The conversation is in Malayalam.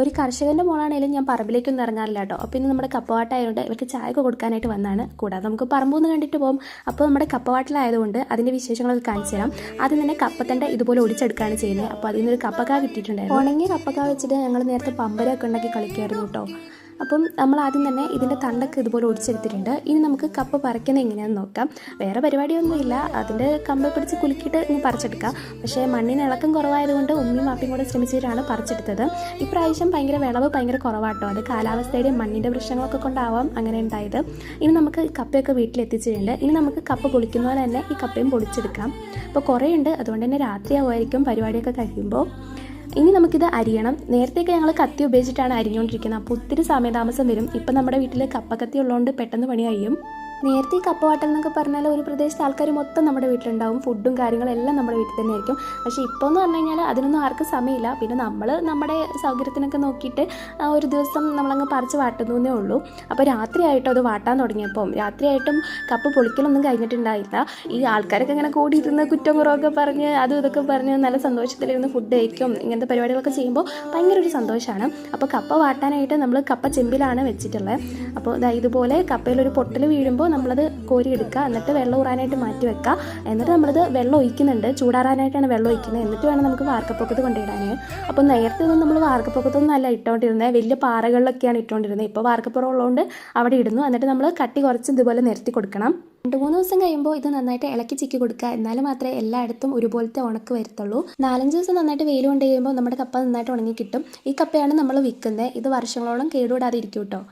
ഒരു കർഷകൻ്റെ മോളാണെങ്കിലും ഞാൻ പറമ്പിലേക്കൊന്നും ഇറങ്ങാറില്ല കേട്ടോ. അപ്പോൾ ഇന്ന് നമ്മുടെ കപ്പവാട്ടായതുകൊണ്ട് ഇവർക്ക് ചായയൊക്കെ കൊടുക്കാനായിട്ട് വന്നാണ്. കൂടാതെ നമുക്ക് പറമ്പൊന്ന് കണ്ടിട്ട് പോകും. അപ്പോൾ നമ്മുടെ കപ്പവാട്ടിലായതുകൊണ്ട് അതിൻ്റെ വിശേഷങ്ങളൊക്കെ കാണിച്ചു തരാം. ആദ്യം തന്നെ കപ്പത്തൻ്റെ ഇതുപോലെ ഒടിച്ചെടുക്കുകയാണ് ചെയ്യുന്നത്. അപ്പോൾ അതിൽ നിന്നൊരു കപ്പക്ക കിട്ടിയിട്ടുണ്ടായിരുന്നു. ഉണങ്ങിയ കപ്പക്ക വെച്ചിട്ട് ഞങ്ങൾ നേരത്തെ പമ്പരമൊക്കെ ഉണ്ടാക്കി കളിക്കുമായിരുന്നു കേട്ടോ. അപ്പം നമ്മൾ ആദ്യം തന്നെ ഇതിൻ്റെ തണ്ടൊക്കെ ഇതുപോലെ ഒടിച്ചെടുത്തിട്ടുണ്ട്. ഇനി നമുക്ക് കപ്പ പറിക്കുന്നത് എങ്ങനെയാണെന്ന് നോക്കാം. വേറെ പരിപാടിയൊന്നുമില്ല, അതിൻ്റെ കമ്പ് പിടിച്ച് കുലുക്കിയിട്ട് ഇനി പറിച്ചെടുക്കാം. പക്ഷേ മണ്ണിന് ഇളക്കം കുറവായതുകൊണ്ട് ഉമ്മിയും മാപ്പിയും കൂടെ ശ്രമിച്ചിട്ടാണ് പറിച്ചെടുത്തത്. ഇപ്രാവശ്യം വിളവ് ഭയങ്കര കുറവാട്ടോ. അത് കാലാവസ്ഥയുടെ മണ്ണിൻ്റെ പ്രശ്നങ്ങളൊക്കെ കൊണ്ടാവാം അങ്ങനെ ഉണ്ടായത്. ഇനി നമുക്ക് കപ്പയൊക്കെ വീട്ടിലെത്തിച്ചിട്ടുണ്ട്. ഇനി നമുക്ക് കപ്പ പൊളിക്കുന്ന പോലെ തന്നെ ഈ കപ്പയും പൊളിച്ചെടുക്കാം. അപ്പോൾ കുറേ ഉണ്ട്, അതുകൊണ്ട് തന്നെ രാത്രിയാവുമായിരിക്കും പരിപാടിയൊക്കെ കഴിയുമ്പോൾ. ഇനി നമുക്കിത് അരിയണം. നേരത്തെയൊക്കെ ഞങ്ങൾ കത്തി ഉപയോഗിച്ചിട്ടാണ് അരിഞ്ഞുകൊണ്ടിരിക്കുന്നത്. അപ്പോൾ ഒത്തിരി സമയതാമസം വരും. ഇപ്പം നമ്മുടെ വീട്ടിൽ കപ്പക്കത്തി ഉള്ളതുകൊണ്ട് പെട്ടെന്ന് പണി കഴിയും. നേരത്തെ ഈ കപ്പവാട്ടൽ എന്നൊക്കെ പറഞ്ഞാൽ ഒരു പ്രദേശത്തെ ആൾക്കാർ മൊത്തം നമ്മുടെ വീട്ടിലുണ്ടാവും. ഫുഡും കാര്യങ്ങളെല്ലാം നമ്മുടെ വീട്ടിൽ തന്നെ ആയിരിക്കും. പക്ഷേ ഇപ്പോൾ എന്ന് പറഞ്ഞു കഴിഞ്ഞാൽ അതിനൊന്നും ആർക്കും സമയമില്ല. പിന്നെ നമ്മൾ നമ്മുടെ സൗകര്യത്തിനൊക്കെ നോക്കിയിട്ട് ഒരു ദിവസം നമ്മളങ്ങ് പറിച്ച് വാട്ടുന്നേ ഉള്ളൂ. അപ്പോൾ രാത്രിയായിട്ടും അത് വാട്ടാൻ തുടങ്ങിയപ്പോൾ രാത്രിയായിട്ടും കപ്പ പൊളിക്കലൊന്നും കഴിഞ്ഞിട്ടുണ്ടായില്ല. ഈ ആൾക്കാരൊക്കെ ഇങ്ങനെ കൂടിയിരുന്ന് കുറ്റം കുറവൊക്കെ പറഞ്ഞ് അതും ഇതൊക്കെ പറഞ്ഞ് നല്ല സന്തോഷത്തിലിരുന്ന് ഫുഡ് കഴിക്കും. ഇങ്ങനത്തെ പരിപാടികളൊക്കെ ചെയ്യുമ്പോൾ ഭയങ്കര ഒരു സന്തോഷമാണ്. അപ്പോൾ കപ്പ വാട്ടാനായിട്ട് നമ്മൾ കപ്പ ചെമ്പിലാണ് വെച്ചിട്ടുള്ളത്. അപ്പോൾ ഇതുപോലെ കപ്പയിലൊരു പൊട്ടൽ വീഴുമ്പോൾ നമ്മളത് കോരിയെടുക്കുക. എന്നിട്ട് വെള്ളം ഊറാനായിട്ട് മാറ്റി വെക്കുക. എന്നിട്ട് നമ്മളിത് വെള്ളം ഒഴിക്കുന്നുണ്ട്. ചൂടാറാനായിട്ടാണ് വെള്ളം ഒഴിക്കുന്നത്. എന്നിട്ട് വേണം നമുക്ക് വാർക്കപ്പൊക്കത്ത് കൊണ്ടിടാൻ. അപ്പോൾ നേരത്തെ ഒന്നും നമ്മൾ വാർക്കപ്പൊക്കത്തൊന്നും അല്ല ഇട്ടുകൊണ്ടിരുന്നത്, വലിയ പാറകളിലൊക്കെയാണ് ഇട്ടുകൊണ്ടിരുന്നത്. ഇപ്പോൾ വാർക്കപ്പുറം ഉള്ളതുകൊണ്ട് അവിടെ ഇടുന്നു. എന്നിട്ട് നമ്മൾ കട്ടി കുറച്ച് ഇതുപോലെ നിരത്തി കൊടുക്കണം. 2-3 ദിവസം കഴിയുമ്പോൾ ഇത് നന്നായിട്ട് ഇളക്കി ചിക്കി കൊടുക്കുക. എന്നാലും മാത്രമേ എല്ലായിടത്തും ഒരുപോലത്തെ ഉണക്ക് വരുത്തുള്ളൂ. 4-5 ദിവസം നന്നായിട്ട് വെയിൽ കൊണ്ട് കഴിയുമ്പോൾ നമ്മുടെ കപ്പ നന്നായിട്ട് ഉണങ്ങി കിട്ടും. ഈ കപ്പയാണ് നമ്മൾ വിൽക്കുന്നത്. ഇത് വർഷങ്ങളോളം കേടുകൂടാതെ ഇരിക്കും കേട്ടോ.